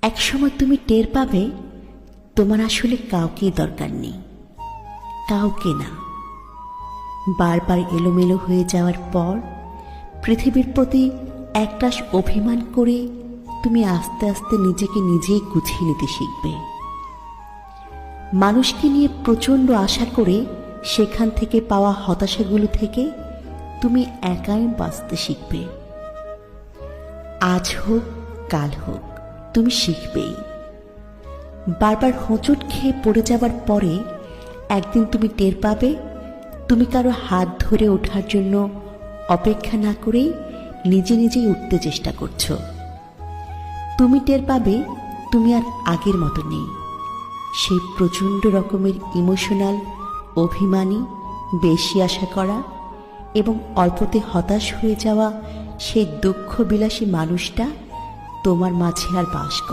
একসময় তুমি টের পাবে তোমার আসলে কাউকেই দরকার নেই, কাউকে না। বারবার এলোমেলো হয়ে যাওয়ার পর পৃথিবীর প্রতি একরাশ অভিমান করে তুমি আস্তে আস্তে নিজেকে নিজেই গুছিয়ে নিতে শিখবে। মানুষকে নিয়ে প্রচণ্ড আশা করে সেখান থেকে পাওয়া হতাশাগুলো থেকে তুমি একাই বাঁচতে শিখবে। আজ হোক কাল হোক তুমি শিখবেই। বারবার হোঁচট খেয়ে পড়ে যাবার পরে একদিন তুমি টের পাবে তুমি কারো হাত ধরে ওঠার জন্য অপেক্ষা না করেই নিজে নিজেই উঠতে চেষ্টা করছো। তুমি টের পাবে তুমি আর আগের মতো নেই। সেই প্রচণ্ড রকমের ইমোশনাল, অভিমানী, বেশি আশা করা এবং অল্পতে হতাশ হয়ে যাওয়া সেই দুঃখ বিলাসী মানুষটা তোমার মাঝে আর বাস করে।